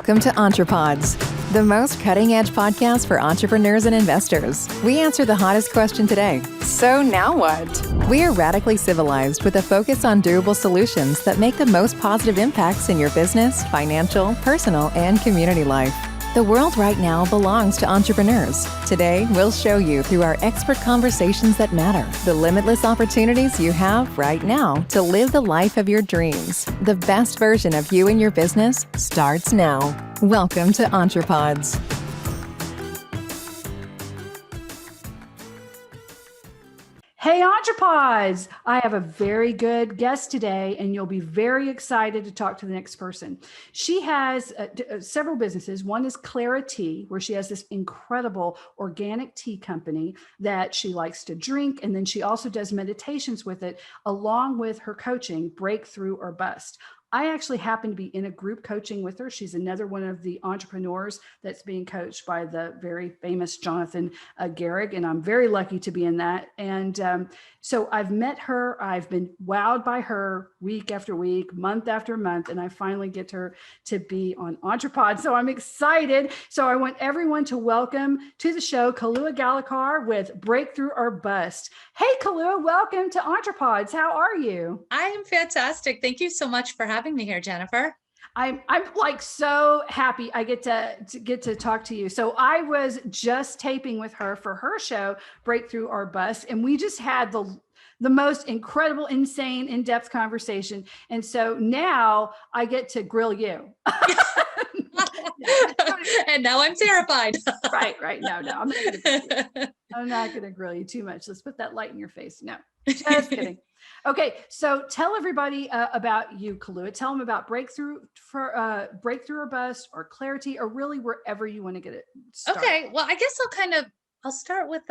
Welcome to EntrePods, the most cutting-edge podcast for entrepreneurs and investors. We answer the hottest question today. So now what? We are radically civilized with a focus on doable solutions that make the most positive impacts in your business, financial, personal, and community life. The world right now belongs to entrepreneurs. Today, we'll show you through our expert conversations that matter, the limitless opportunities you have right now to live the life of your dreams. The best version of you and your business starts now. Welcome to EntrePods. Hey, EntrePods! I have a very good guest today, and you'll be very excited to talk to the next person. She has several businesses. One is Kaluwa Tea, where she has this incredible organic tea company that she likes to drink, and then she also does meditations with it, along with her coaching, Breakthrough or Bust. I actually happen to be in a group coaching with her. She's another one of the entrepreneurs that's being coached by the very famous Jonathan Garrig, and I'm very lucky to be in that. And so I've met her. I've been wowed by her week after week, month after month, and I finally get her to be on EntrePod. So I'm excited. So I want everyone to welcome to the show Kaluwa Galikar with Breakthrough or Bust. Hey, Kaluwa, welcome to EntrePods. How are you? I am fantastic. Thank you so much for having me here, Jennifer. I'm like so happy I get to talk to you. So I was just taping with her for her show, Breakthrough or Bust, and we just had the most incredible, insane, in-depth conversation. And so now I get to grill you. And now I'm terrified. Right. No, I'm not going to grill you too much. Let's put that light in your face. No, just kidding. Okay, so tell everybody about you, Kaluwa. Tell them about Breakthrough or Bust or Clarity, or really wherever you want to get it started. Okay, well, I guess I'll start with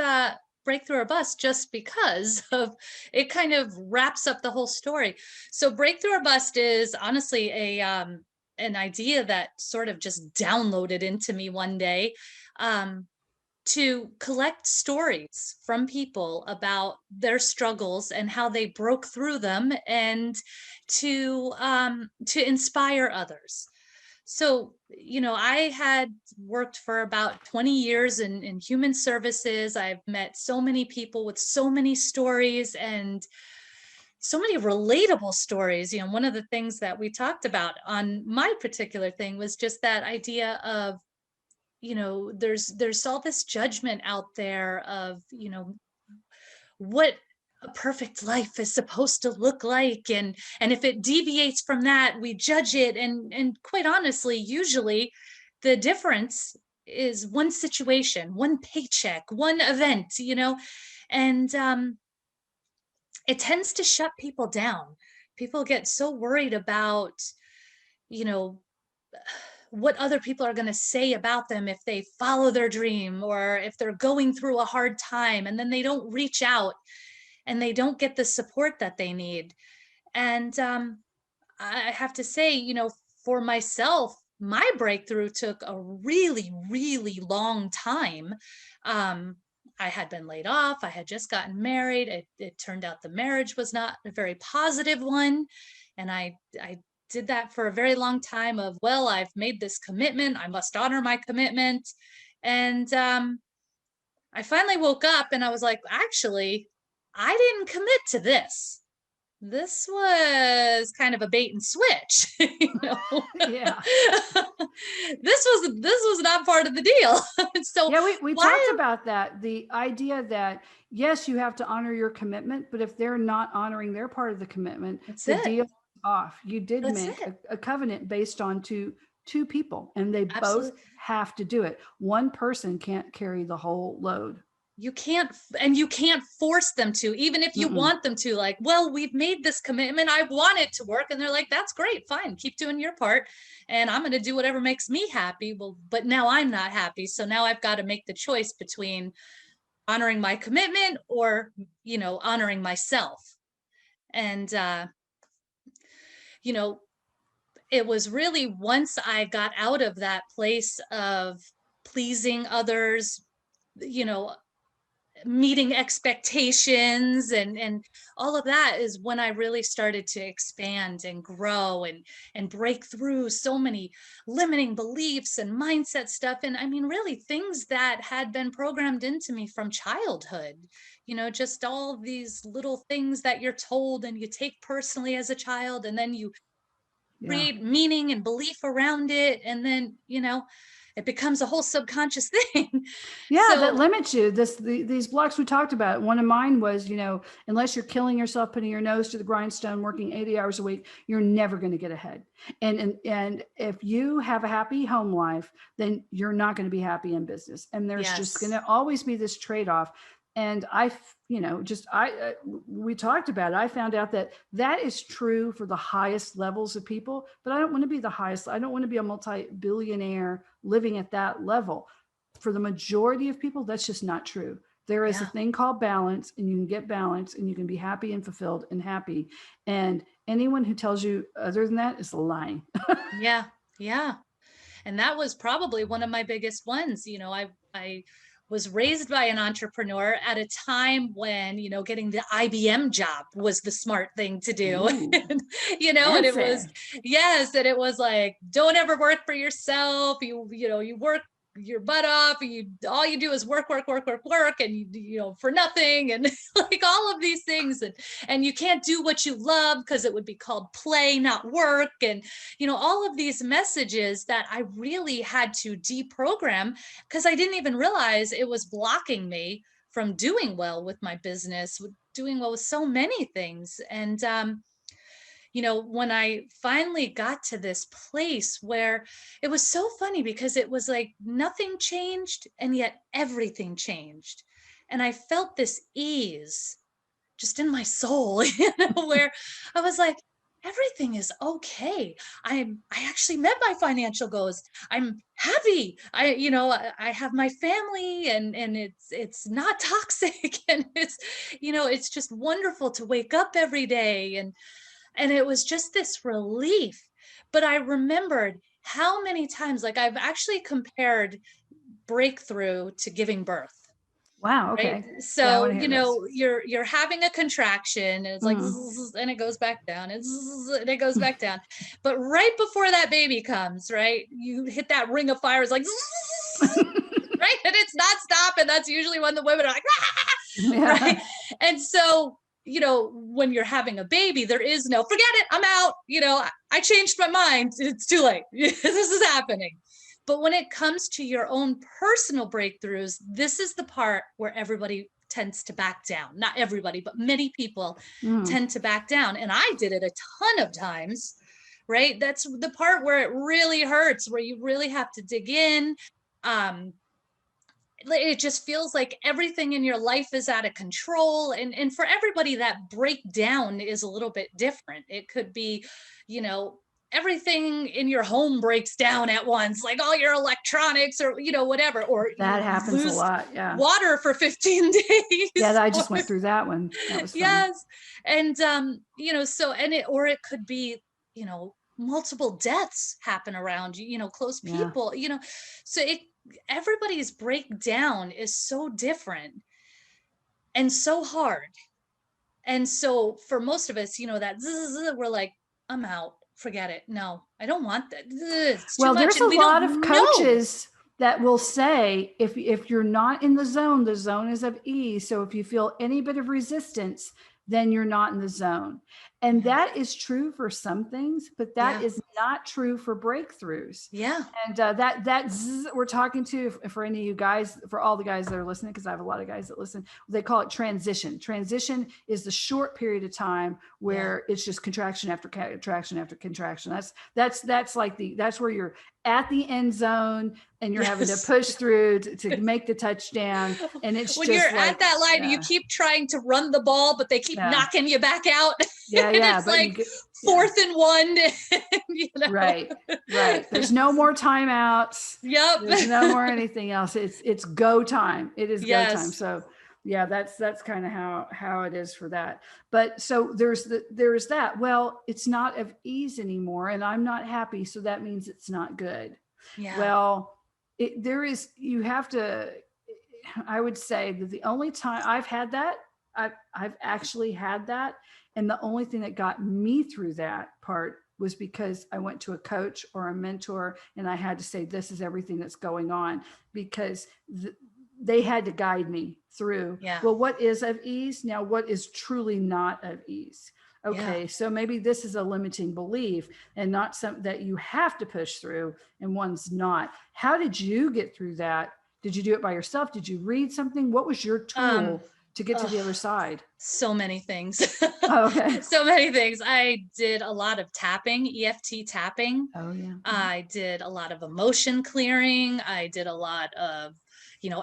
Breakthrough or Bust, just because of it kind of wraps up the whole story. So Breakthrough or Bust is honestly an idea that sort of just downloaded into me one day. To collect stories from people about their struggles and how they broke through them, and to inspire others. So, I had worked for about 20 years in human services. I've met so many people with so many stories and so many relatable stories. One of the things that we talked about on my particular thing was just that idea of, there's all this judgment out there of, what a perfect life is supposed to look like. And if it deviates from that, we judge it. And quite honestly, usually the difference is one situation, one paycheck, one event, and it tends to shut people down. People get so worried about, what other people are going to say about them if they follow their dream, or if they're going through a hard time and then they don't reach out and they don't get the support that they need. And I have to say, for myself, my breakthrough took a really, really long time. I had been laid off. I had just gotten married. It turned out the marriage was not a very positive one. And I did that for a very long time of, well, I've made this commitment, I must honor my commitment. And I finally woke up and I was like, actually, I didn't commit to this. This was kind of a bait and switch. Yeah. This was not part of the deal. So yeah, we talked about that. The idea that, yes, you have to honor your commitment, but if they're not honoring their part of the commitment, the deal off. You did make a covenant based on two people, and they both have to do it. One person can't carry the whole load. You can't force them to, even if you want them to, like, well, we've made this commitment, I want it to work. And they're like, that's great, fine, keep doing your part. And I'm going to do whatever makes me happy. Well, but now I'm not happy. So now I've got to make the choice between honoring my commitment or, honoring myself. And, it was really once I got out of that place of pleasing others, meeting expectations and all of that is when I really started to expand and grow and break through so many limiting beliefs and mindset stuff. And I mean, really things that had been programmed into me from childhood, just all these little things that you're told and you take personally as a child, and then you Yeah. create meaning and belief around it. And then, it becomes a whole subconscious thing. Yeah, that So limits you. These blocks we talked about. One of mine was, unless you're killing yourself, putting your nose to the grindstone, working 80 hours a week, you're never going to get ahead. And if you have a happy home life, then you're not going to be happy in business. And there's just going yes, to always be this trade-off. And we talked about it. I found out that is true for the highest levels of people, but I don't want to be the highest. I don't want to be a multi-billionaire living at that level. For the majority of people, that's just not true. There is a yeah, thing called balance, and you can get balance and you can be happy and fulfilled and happy. And anyone who tells you other than that is lying. yeah, yeah. And that was probably one of my biggest ones. I was raised by an entrepreneur at a time when, getting the IBM job was the smart thing to do. Ooh, And it was, fancy. yes, and it was like, don't ever work for yourself. You work your butt off, all you do is work, and for nothing, and like all of these things, and you can't do what you love because it would be called play, not work, and all of these messages that I really had to deprogram because I didn't even realize it was blocking me from doing well with my business, doing well with so many things. And when I finally got to this place where it was so funny because it was like nothing changed and yet everything changed. And I felt this ease just in my soul, where I was like, everything is okay. I actually met my financial goals. I'm happy. I have my family, and it's not toxic, and it's just wonderful to wake up every day, and it was just this relief. But I remembered how many times, like, I've actually compared breakthrough to giving birth. Wow. Right. Okay. Yeah, I want So, to hear this. you're having a contraction and it's like, Mm. zzz, and it goes back down, and, zzz, and it goes back down. But right before that baby comes, right, you hit that ring of fire. It's like, zzz, right. And it's not stop. And that's usually when the women are like, ah! Yeah. Right. And so, when you're having a baby, there is no forget it. I'm out. I changed my mind. It's too late. This is happening. But when it comes to your own personal breakthroughs, this is the part where everybody tends to back down. Not everybody, but many people Mm. tend to back down. And I did it a ton of times, right? That's the part where it really hurts, where you really have to dig in. Um, it just feels like everything in your life is out of control, and for everybody that breakdown is a little bit different. It could be, you know everything in your home breaks down at once, like all your electronics, or whatever, or That you happens a lose lot. Yeah. water for 15 Yeah. days. I or, just went through that one. That was fun. yes. And so, or it could be, multiple deaths happen around you, close Yeah. people, so everybody's breakdown is so different and so hard. And so for most of us, that we're like, I'm out, forget it. No, I don't want that. It's too Well, much. there's a And we lot of don't know. coaches that will say if you're not in the zone is of ease. So if you feel any bit of resistance, then you're not in the zone. And Yeah. that is true for some things, but that Yeah. is not true for breakthroughs. Yeah. And we're talking to, for any of you guys, for all the guys that are listening, because I have a lot of guys that listen, they call it transition. Transition is the short period of time where it's just contraction after contraction after contraction. That's where you're at the end zone and you're having to Yes. push through to make the touchdown. And it's When just you're like, at that line, you yeah, keep trying to run the ball, but they keep yeah, knocking you back out. yeah, And yeah. it's But like yeah, 4th and 1. right, right. There's no more timeouts. Yep. There's no more anything else. It's go time. It is go time. Yes. So yeah, that's kind of how it is for that. But so there's that. Well, it's not of ease anymore, and I'm not happy. So that means it's not good. Yeah. Well, you have to, I would say that the only time I've had that, I've actually had that. And the only thing that got me through that part was because I went to a coach or a mentor and I had to say, this is everything that's going on, because they had to guide me through, Yeah. well, what is of ease? Now, what is truly not of ease? Okay, Yeah. so maybe this is a limiting belief and not something that you have to push through, and one's not. How did you get through that? Did you do it by yourself? Did you read something? What was your Um, tool to get to the other side? So many things. Oh, okay. So many things. I did a lot of tapping, EFT tapping. Oh, yeah. I did a lot of emotion clearing. I did a lot of,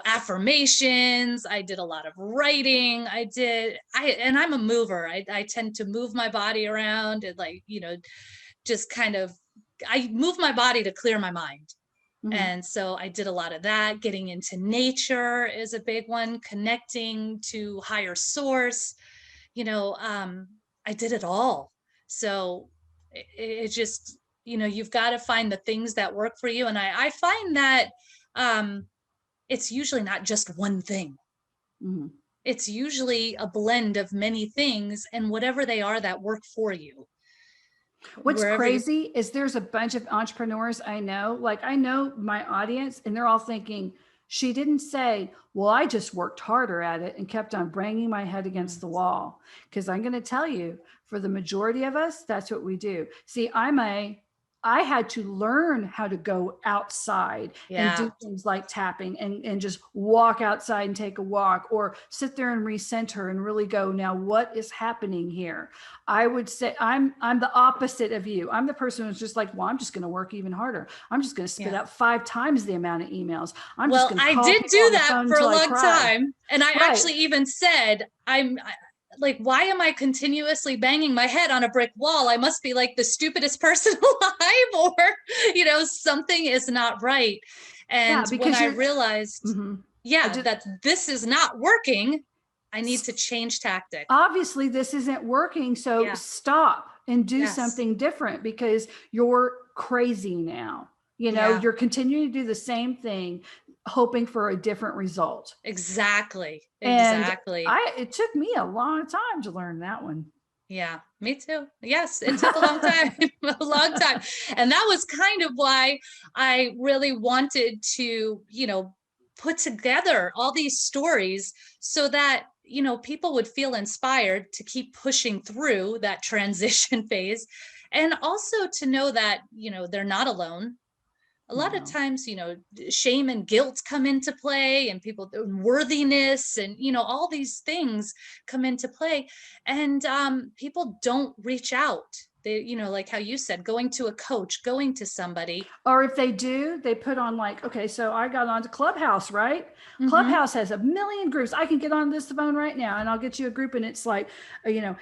affirmations. I did a lot of writing. And I'm a mover. I tend to move my body around and just kind of, I move my body to clear my mind. Mhm. And so I did a lot of that. Getting into nature is a big one, connecting to higher source. I did it all. So it just, you've got to find the things that work for you. And I find that it's usually not just one thing. Mhm. It's usually a blend of many things, and whatever they are that work for you. What's Wherever you, crazy is there's a bunch of entrepreneurs I know, like I know my audience, and they're all thinking, she didn't say, well, I just worked harder at it and kept on banging my head against the wall. Because I'm going to tell you, for the majority of us, that's what we do. See, I had to learn how to go outside and do yeah. things like tapping and just walk outside and take a walk, or sit there and recenter and really go, now what is happening here? I would say I'm the opposite of you. I'm the person who's just like, well, I'm just going to work even harder. I'm just going to spit Yeah. out 5 times the amount of emails. I'm just Well, going to I call did people do on the that phone for a until I long cry. time. And I Right. actually even said, like, why am I continuously banging my head on a brick wall? I must be like the stupidest person alive, or, something is not right. And Yeah, when because I you're realized, that this is not working, I need to change tactic. obviously this isn't working. So Yeah. stop and do Yes. something different, because you're crazy now. Yeah. You're continuing to do the same thing, hoping for a different result. Exactly. And Exactly. it took me a long time to learn that one. Yeah, me too. Yes, it took a long time, a long time. And that was kind of why I really wanted to, put together all these stories so that, people would feel inspired to keep pushing through that transition phase. And also to know that, they're not alone. A lot of No. times, shame and guilt come into play, and people worthiness, and all these things come into play, and people don't reach out. They, like how you said, going to a coach, going to somebody. Or if they do, they put on like, okay, so I got onto Clubhouse, right? Mm-hmm. Clubhouse has a million groups. I can get on this phone right now and I'll get you a group, and it's like,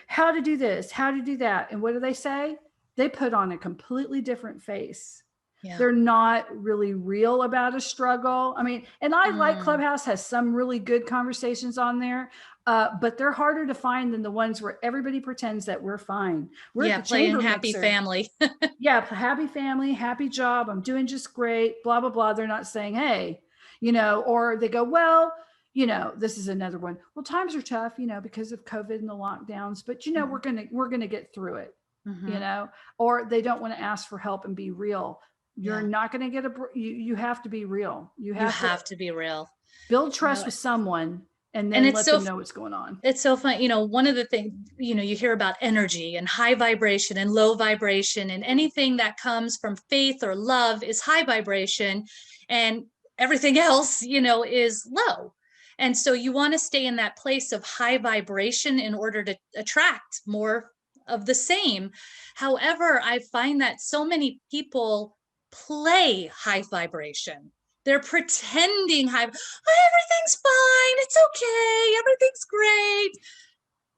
how to do this, how to do that. And what do they say? They put on a completely different face. Yeah. They're not really real about a struggle. I mean, and I like Mm. Clubhouse has some really good conversations on there, but they're harder to find than the ones where everybody pretends that we're fine. We're Yeah, at the playing chamber happy mixer. family. Yeah, happy family, happy job. I'm doing just great, blah, blah, blah. They're not saying, hey, or they go, well, this is another one. Well, times are tough, because of COVID and the lockdowns, but Mhm. we're going to get through it, Mhm. or they don't want to ask for help and be real. You're Yeah, not going to get you have to be real. You you have to have to be real. build You know, trust with someone and and then let them know what's going on. it's so fun. One of the things, you hear about energy and high vibration and low vibration, and anything that comes from faith or love is high vibration, and everything else, is low. And so you want to stay in that place of high vibration in order to attract more of the same. However, I find that so many people play high vibration. They're pretending everything's fine, it's okay, everything's great.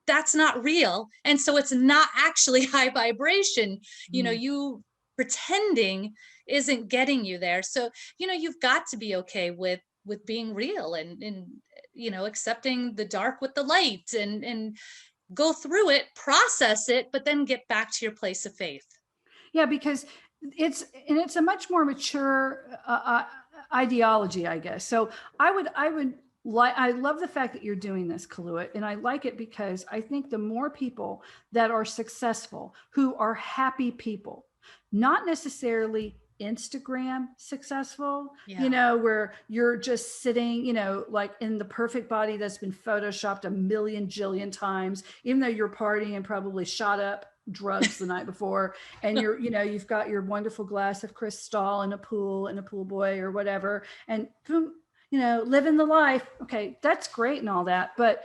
That's not real. And so it's not actually high vibration. You pretending isn't getting you there. So, you've got to be okay with being real, and accepting the dark with the light, and go through it, process it, but then get back to your place of faith. Yeah, because it's a much more mature ideology, I guess. So I would I love the fact that you're doing this, Kaluwa, and I like it because I think the more people that are successful, who are happy people, not necessarily Instagram successful, Yeah. where you're just sitting, like in the perfect body that's been photoshopped a million jillion times, even though you're partying and probably shot up drugs the night before, and you've got your wonderful glass of Cristal and a pool boy or whatever, and boom, living the life. Okay, that's great and all that, but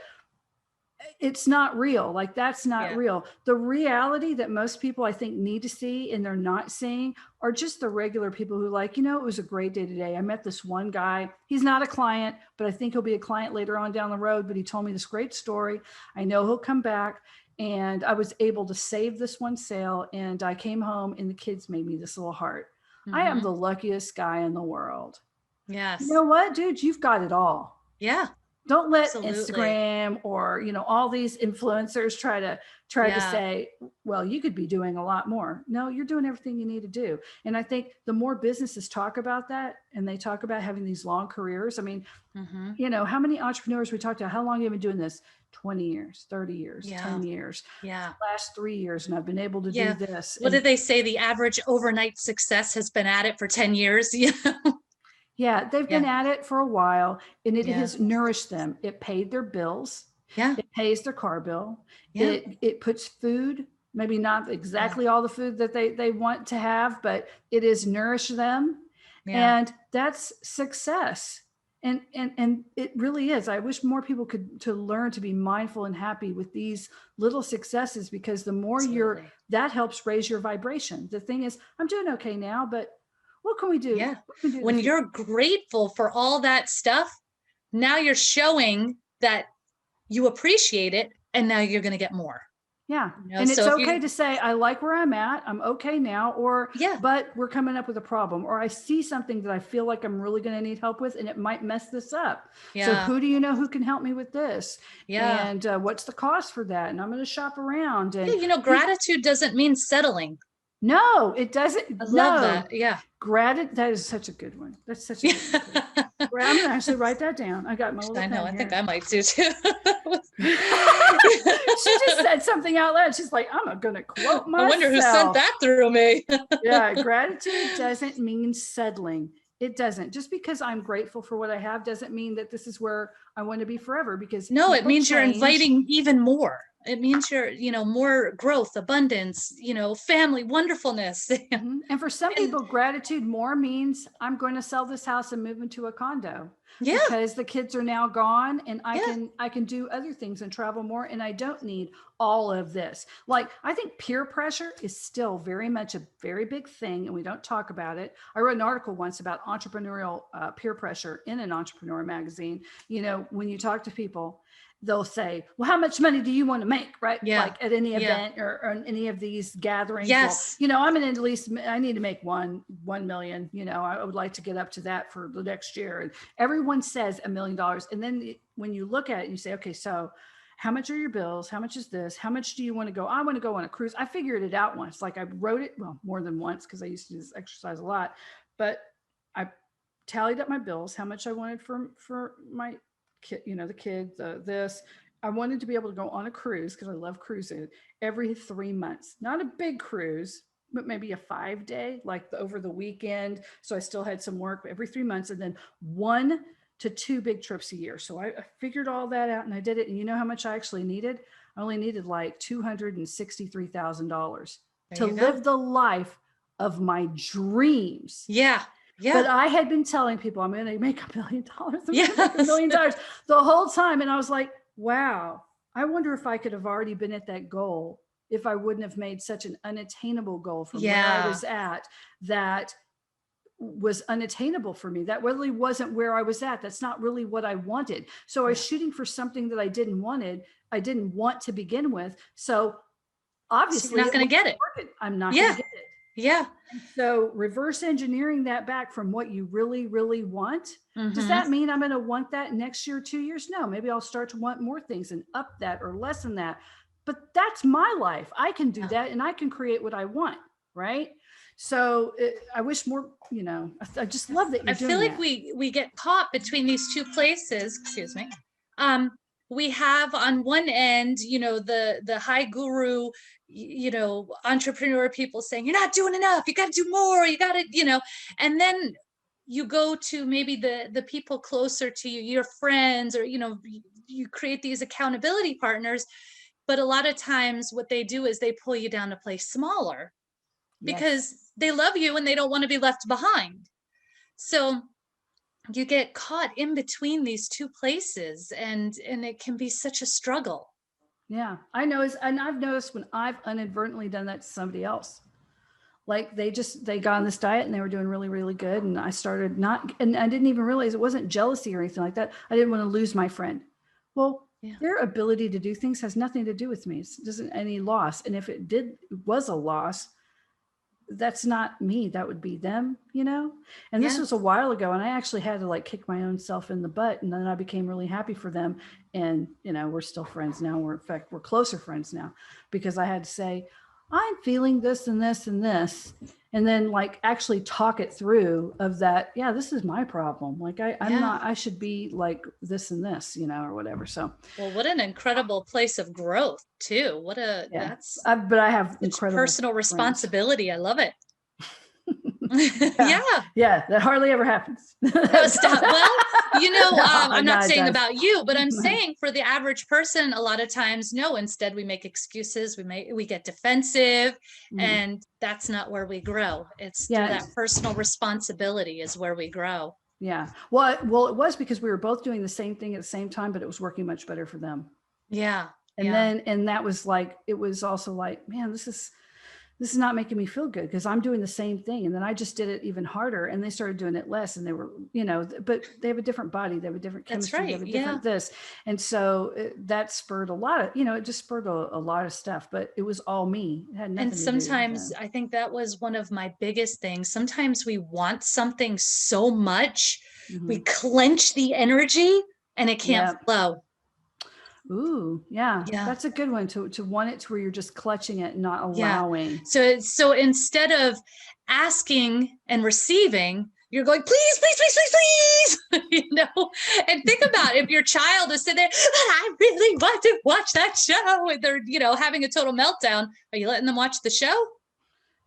it's not real. Like, that's not Yeah. real. The reality that most people, I think, need to see and they're not seeing are just the regular people who, like, it was a great day today. I met this one guy. He's not a client, but I think he'll be a client later on down the road. But he told me this great story. I know he'll come back. And I was able to save this one sale. And I came home and the kids made me this little heart. I am the luckiest guy in the world. Yes. You know what, dude? You've got it all. Yeah. Don't let Absolutely. Instagram or, all these influencers try to say, well, you could be doing a lot more. No, you're doing everything you need to do. And I think the more businesses talk about that, and they talk about having these long careers. I mean, how many entrepreneurs we talked to, how long have you been doing this? 20 years, 30 years, 10 years, last 3 years. And I've been able to do this. What did they say? The average overnight success has been at it for 10 years. Yeah, they've been at it for a while, and it has nourished them. It paid their bills. Yeah. It pays their car bill. Yeah. It puts food, maybe not exactly all the food that they want to have, but it has nourished them. Yeah. And that's success. And it really is. I wish more people could to learn to be mindful and happy with these little successes, because the more that helps raise your vibration. The thing is, I'm doing okay now, but what can we do? Yeah. When you're grateful for all that stuff, now you're showing that you appreciate it, and now you're going to get more. Yeah. And it's okay to say, I like where I'm at. I'm okay now. Or, but we're coming up with a problem. Or I see something that I feel like I'm really going to need help with, and it might mess this up. Yeah. So who do you know who can help me with this? Yeah. And what's the cost for that? And I'm going to shop around. And gratitude doesn't mean settling. No, it doesn't. I love that. Yeah. Gratitude. That is such a good one. That's such a good one. I'm going to actually write that down. I got my little pen I here. think I might do too. She just said something out loud. She's like, I'm going to quote myself. I wonder who sent that through me. Yeah. Gratitude doesn't mean settling. It doesn't. Just because I'm grateful for what I have doesn't mean that this is where I want to be forever, because no, it means you're inviting even more. It means you're, more growth, abundance, family, wonderfulness. And for some people, gratitude more means I'm going to sell this house and move into a condo. Yeah. Because the kids are now gone, and I can do other things and travel more, and I don't need all of this. Like, I think peer pressure is still very much a very big thing, and we don't talk about it. I wrote an article once about entrepreneurial peer pressure in an entrepreneur magazine. When you talk to people, they'll say, well, how much money do you want to make? Right. Yeah. Like at any event or any of these gatherings. Yes. Well, I'm at least, I need to make 1 million, I would like to get up to that for the next year. And everyone says $1 million. And then when you look at it, you say, okay, so how much are your bills? How much is this? How much do you want to go? I want to go on a cruise. I figured it out once. Like, I wrote it, well, more than once, because I used to do this exercise a lot, but I tallied up my bills, how much I wanted for my kid, the kids, this. I wanted to be able to go on a cruise, because I love cruising, every 3 months. Not a big cruise, but maybe a 5-day, like over the weekend. So I still had some work, but every 3 months, and then 1 to 2 big trips a year. So I figured all that out, and I did it. And you know how much I actually needed? I only needed like $263,000 to live the life of my dreams. Yeah. Yeah. But I had been telling people I'm going to make $1 million. I'm going to make $1 million the whole time. And I was like, wow, I wonder if I could have already been at that goal if I wouldn't have made such an unattainable goal from where I was at, that was unattainable for me. That really wasn't where I was at. That's not really what I wanted. So I was shooting for something that I didn't want to begin with. So obviously you're not going to get it. I'm not going to get it. Yeah. So reverse engineering that back from what you really, really want. Does that mean I'm going to want that next year, 2 years? No, maybe I'll start to want more things and up that or lessen that. But that's my life. I can do that, and I can create what I want. Right. So I wish more, I just love that you're I feel doing like that. we get caught between these two places. Excuse me. We have on one end, the high guru, entrepreneur people saying you're not doing enough, you got to do more, you got to, and then you go to maybe the people closer to you, your friends, or you create these accountability partners. But a lot of times what they do is they pull you down to play smaller because Yes. they love you and they don't want to be left behind. So you get caught in between these two places, and it can be such a struggle. Yeah. And I've noticed when I've inadvertently done that to somebody else, like they got on this diet and they were doing really, really good. And I started and I didn't even realize it wasn't jealousy or anything like that. I didn't want to lose my friend. Well, Yeah. their ability to do things has nothing to do with me. It doesn't any loss. And if it was a loss, that's not me. That would be them, And this was a Yes. while ago, and I actually had to like kick my own self in the butt. And then I became really happy for them. And, we're still friends now. In fact, we're closer friends now because I had to say, I'm feeling this and this and this. And then like actually talk it through of that. Yeah, this is my problem. Like I'm not, I should be like this and this, or whatever. So, Well, what an incredible place of growth too. yeah, That's but I have such incredible personal friends. responsibility. I love it. Yeah. Yeah. Yeah, that hardly ever happens. No, stop. Well, No, I'm no, not it saying does. about you, but I'm saying for the average person, a lot of times, no, instead we make excuses, we get defensive, Mhm. and that's not where we grow. It's through Yeah, that personal responsibility is where we grow. yeah. Well, it was because we were both doing the same thing at the same time, but it was working much better for them. Yeah. And Yeah. and that was like, it was also like, man, this is not making me feel good because I'm doing the same thing. And then I just did it even harder and they started doing it less and they were, but they have a different body. They have a different That's chemistry. They have right. a Yeah. different this. And so that spurred a lot of, it just spurred a lot of stuff, but it was all me. It had And nothing to do with sometimes them. I think that was one of my biggest things. Sometimes we want something so much, we Mhm. clench the energy and it can't Yeah. flow. Ooh, yeah. Yeah. That's a good one to want it to where you're just clutching it, not Yeah. allowing. So instead of asking and receiving, you're going, please, please, please, please, please, and think about if your child is sitting there, I really want to watch that show. And they're, having a total meltdown. Are you letting them watch the show?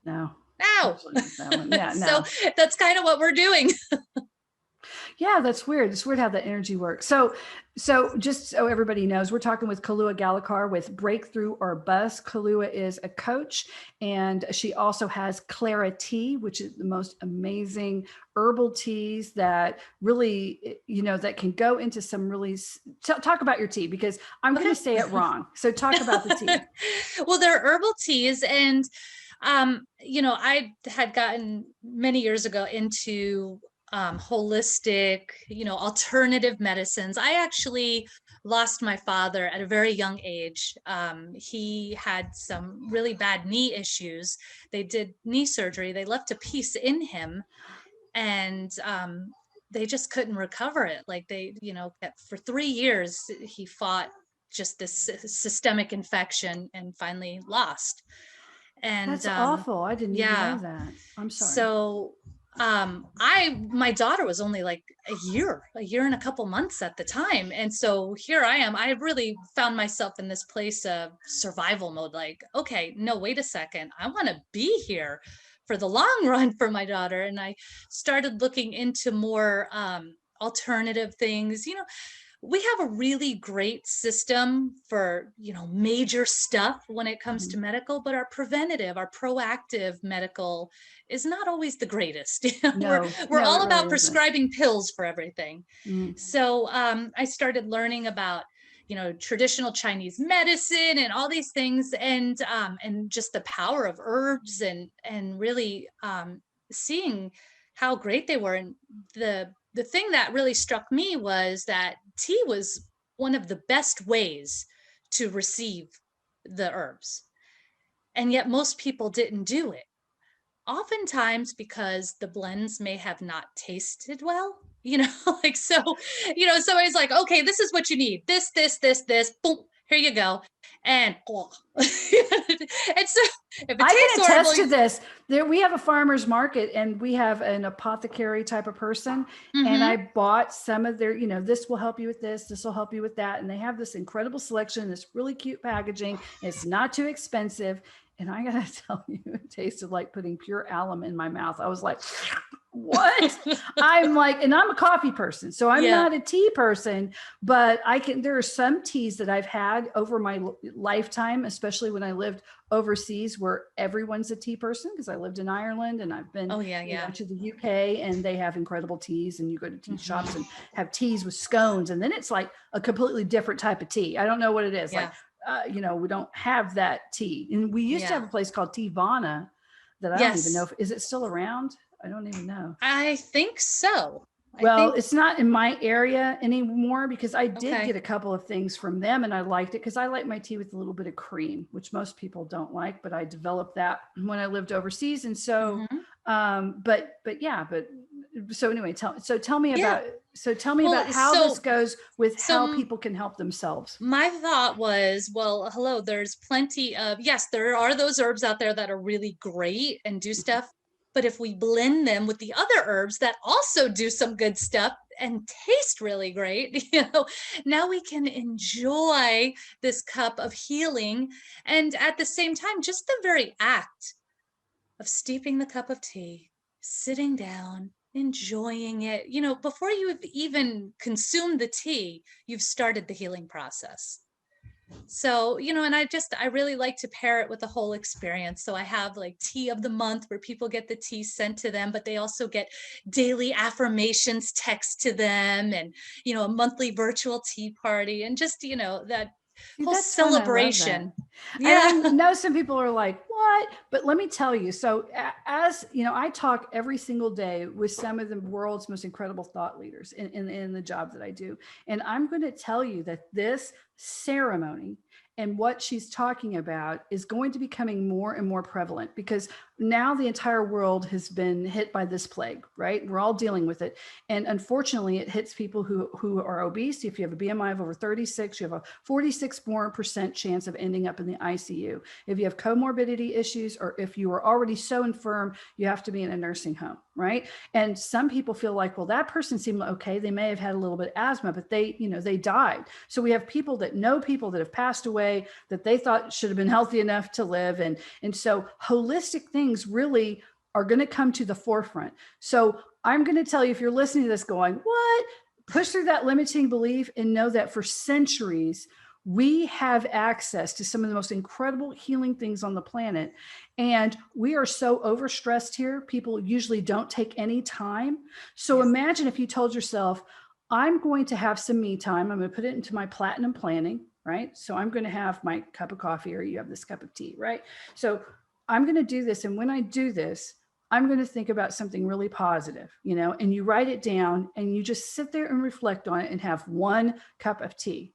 No. No. That one. Yeah, So no. that's kind of what we're doing. Yeah, that's weird. It's weird how the energy works. So just so everybody knows, we're talking with Kaluwa Galikar with Breakthrough or Bust. Kaluwa is a coach, and she also has Clarity, which is the most amazing herbal teas that really, that can go into some really talk about your tea because I'm going to say it wrong. So talk about the tea. Well, they're herbal teas, and I had gotten many years ago into holistic, alternative medicines. I actually lost my father at a very young age. He had some really bad knee issues. They did knee surgery. They left a piece in him, and they just couldn't recover it. Like for 3 years, he fought just this systemic infection and finally lost. And That's awful. I didn't even know yeah, that. I'm sorry. so my daughter was only like a year and a couple months at the time. And so here I am. I really found myself in this place of survival mode. Like, okay, no, wait a second. I want to be here for the long run for my daughter. And I started looking into more alternative things. We have a really great system for major stuff when it comes to medical, but our preventative, our proactive medical is not always the greatest. We're No, it all really about isn't. prescribing pills for everything. Mm. So I started learning about traditional Chinese medicine and all these things, and just the power of herbs, and really seeing how great they were. And the thing that really struck me was that tea was one of the best ways to receive the herbs. And yet most people didn't do it. Oftentimes because the blends may have not tasted well, like so, somebody's like, okay, this is what you need. This, boom, here you go. and it's if it I tastes can attest horrible. to this. There, we have a farmer's market and we have an apothecary type of person. And Mhm. I bought some of their, this will help you with this will help you with that. And they have this incredible selection, this really cute packaging. It's not too expensive. And I gotta tell you, it tasted like putting pure alum in my mouth. I was like, what? I'm like, and I'm a coffee person, so I'm Yeah. not a tea person, but there are some teas that I've had over my lifetime, especially when I lived overseas where everyone's a tea person, because I lived in Ireland and I've been, Oh yeah, yeah. to the UK, and they have incredible teas, and you go to tea shops Mhm. and have teas with scones, and then it's like a completely different type of tea. I don't know what it is. Yeah. Like, we don't have that tea. And we used to have Yeah. a place called Tivana that I don't even know Yes. if, is it still around? I don't even know. I think so. I Well, think it's not in my area anymore because I did okay. get a couple of things from them and I liked it because I like my tea with a little bit of cream, which most people don't like, but I developed that when I lived overseas. And so, Mhm. but so anyway, tell me Yeah. about, Well, how this goes with how so people can help themselves. my thought was, well, hello, there's plenty of, yes, there are those herbs out there that are really great and do stuff. But if we blend them with the other herbs that also do some good stuff and taste really great, now we can enjoy this cup of healing. And at the same time, just the very act of steeping the cup of tea, sitting down, enjoying it, before you have even consumed the tea, you've started the healing process. So, and I really like to pair it with the whole experience. So I have like tea of the month where people get the tea sent to them, but they also get daily affirmations text to them, and, a monthly virtual tea party, and just, that See, whole that's fun. I love that. celebration. And I Yeah. know some people are like, what? But let me tell you. So, as you know, I talk every single day with some of the world's most incredible thought leaders in the job that I do. And I'm going to tell you that this ceremony and what she's talking about is going to be becoming more and more prevalent because now the entire world has been hit by this plague, right? We're all dealing with it. And unfortunately, it hits people who are obese. If you have a BMI of over 36, you have a 46% more chance of ending up in the ICU. If you have comorbidity issues, or if you are already so infirm, you have to be in a nursing home, right? And some people feel like, well, that person seemed okay. They may have had a little bit of asthma, but they died. So we have people that have passed away that they thought should have been healthy enough to live. And so holistic things really are going to come to the forefront. So I'm going to tell you, if you're listening to this going, what? Push through that limiting belief and know that for centuries, we have access to some of the most incredible healing things on the planet. And we are so overstressed here. People usually don't take any time. So Yeah. imagine if you told yourself, I'm going to have some me time. I'm going to put it into my platinum planning, right? So I'm going to have my cup of coffee, or you have this cup of tea, right? So I'm going to do this. And when I do this, I'm going to think about something really positive, and you write it down and you just sit there and reflect on it and have one cup of tea.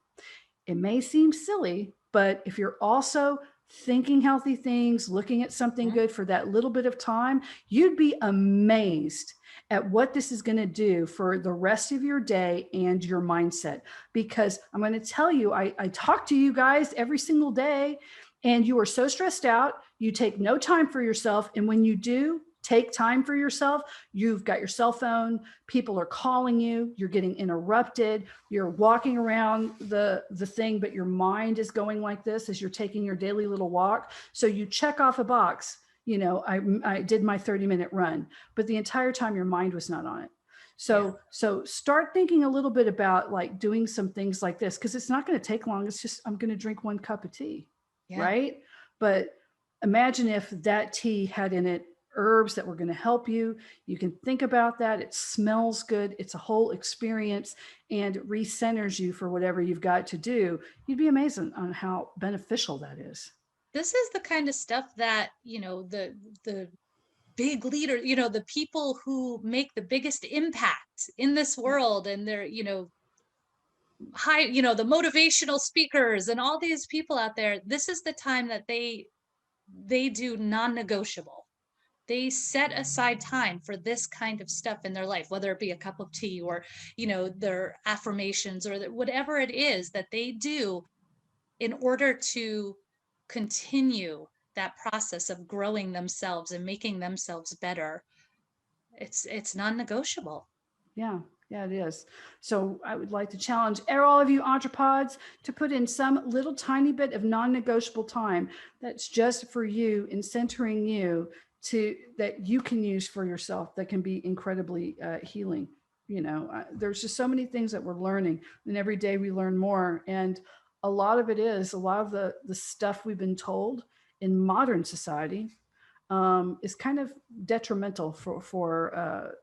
It may seem silly, but if you're also thinking healthy things, looking at something good for that little bit of time, you'd be amazed at what this is going to do for the rest of your day and your mindset. Because I'm going to tell you, I talk to you guys every single day, and you are so stressed out. You take no time for yourself. And when you do take time for yourself, you've got your cell phone, people are calling you, you're getting interrupted, you're walking around the thing, but your mind is going like this as you're taking your daily little walk. So you check off a box, I did my 30-minute run, but the entire time your mind was not on it. So start thinking a little bit about like doing some things like this, because it's not going to take long. It's just, I'm going to drink one cup of tea, right? But imagine if that tea had in it herbs that were going to help you. You can think about that. It smells good. It's a whole experience and recenters you for whatever you've got to do. You'd be amazed on how beneficial that is. This is the kind of stuff that, the big leader, the people who make the biggest impact in this world, and they're, high, the motivational speakers and all these people out there, this is the time that they do non-negotiable. They set aside time for this kind of stuff in their life, whether it be a cup of tea or, their affirmations, or whatever it is that they do in order to continue that process of growing themselves and making themselves better, it's non-negotiable. Yeah, it is. So I would like to challenge all of you EntrePods to put in some little tiny bit of non-negotiable time that's just for you and centering you that you can use for yourself that can be incredibly healing. There's just so many things that we're learning, and every day we learn more. And a lot of the stuff we've been told in modern society is kind of detrimental for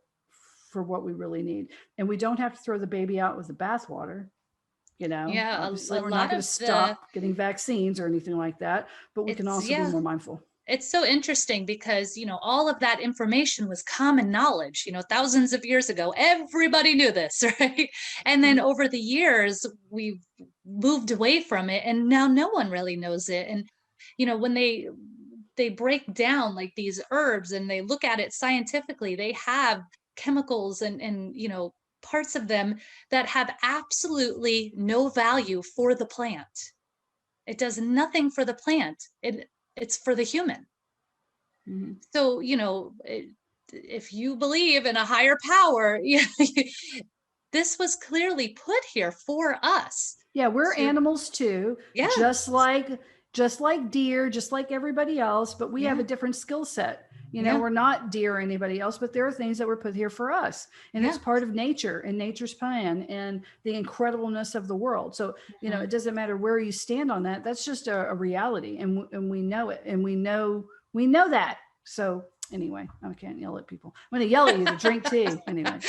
what we really need. And we don't have to throw the baby out with the bathwater. Yeah, Obviously, a we're not lot going of to stop getting vaccines or anything like that, but we can also be more mindful. It's so interesting because, all of that information was common knowledge, thousands of years ago. Everybody knew this, right? And then over the years, we've moved away from it, and now no one really knows it. And, when they break down like these herbs and they look at it scientifically, they have chemicals and parts of them that have absolutely no value for the plant. It does nothing for the plant. It's for the human. Mm-hmm. So, if you believe in a higher power, this was clearly put here for us. Yeah, we're animals too. Yeah. Just like deer, just like everybody else, but we have a different skill set. We're not deer or anybody else, but there are things that were put here for us. And it's part of nature and nature's plan and the incredibleness of the world. So, it doesn't matter where you stand on that. That's just a reality. And we know it. And we know that. So anyway, I can't yell at people. I'm going to yell at you to drink tea. Anyway.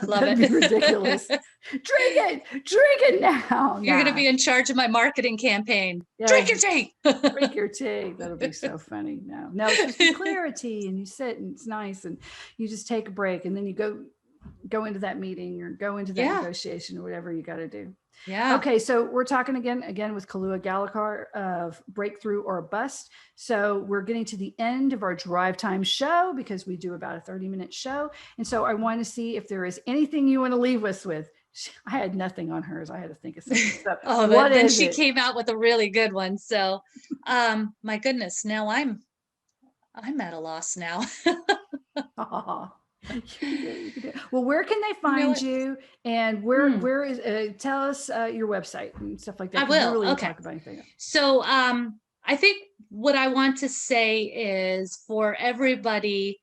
Love it. Be ridiculous. Drink it now. You're going to be in charge of my marketing campaign. Yeah. Drink your tea. Drink your tea. That'll be so funny. No, it's supposed to be clarity, and you sit and it's nice, and you just take a break, and then you go into that meeting or go into that negotiation or whatever you got to do. Yeah. Okay. So we're talking again with Kaluwa Galikar of Breakthrough or Bust. So we're getting to the end of our drive time show because we do about a 30-minute show. And so I want to see if there is anything you want to leave us with. I had nothing on hers. I had to think of something. So then she came out with a really good one. So, my goodness, now I'm at a loss now. Well, where can they find you, and where is tell us your website and stuff like that. I will. Really okay. Talk about anything. So I think what I want to say is for everybody,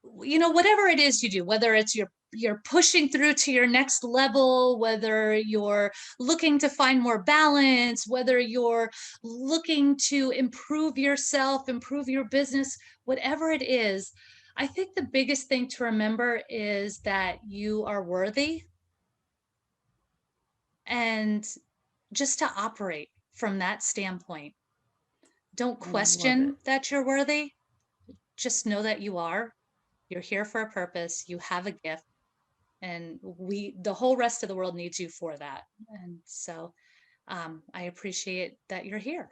whatever it is you do, whether it's you're pushing through to your next level, whether you're looking to find more balance, whether you're looking to improve yourself, improve your business, whatever it is, I think the biggest thing to remember is that you are worthy, and just to operate from that standpoint. Don't question that you're worthy. Just know that you are. You're here for a purpose. You have a gift, and the whole rest of the world needs you for that. And so I appreciate that you're here.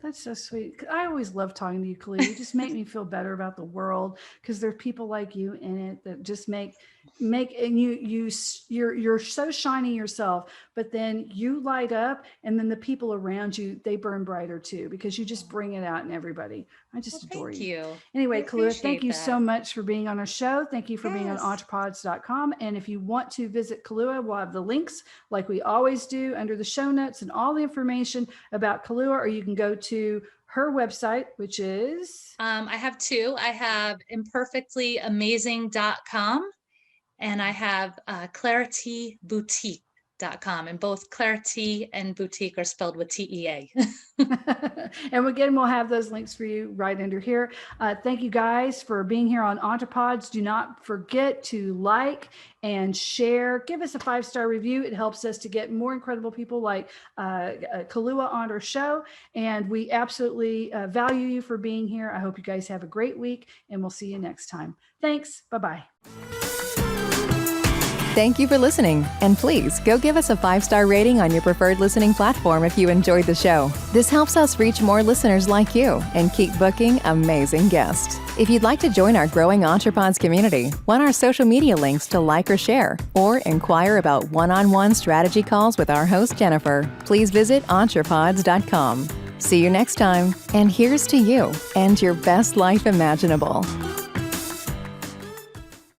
That's so sweet. I always love talking to you, Kaluwa. You just make me feel better about the world because there are people like you in it that just make and you're so shiny yourself, but then you light up, and then the people around you, they burn brighter too because you just bring it out in everybody. I just adore you. Anyway, Kaluwa, thank you so much for being on our show. Thank you for being on EntrePods.com. And if you want to visit Kaluwa, we'll have the links like we always do under the show notes and all the information about Kaluwa, or you can go to her website, which is I have two. I have imperfectlyamazing.com, and I have clarityboutique.com, and both Clarity and Boutique are spelled with TEA. And again, we'll have those links for you right under here. Thank you guys for being here on EntrePods. Do not forget to like and share. Give us a 5-star review. It helps us to get more incredible people like Kaluwa on our show. And we absolutely value you for being here. I hope you guys have a great week, and we'll see you next time. Thanks. Bye-bye. Thank you for listening, and please go give us a 5-star rating on your preferred listening platform if you enjoyed the show. This helps us reach more listeners like you and keep booking amazing guests. If you'd like to join our growing EntrePods community, want our social media links to like or share, or inquire about one-on-one strategy calls with our host Jennifer, please visit EntrePods.com. See you next time, and here's to you and your best life imaginable.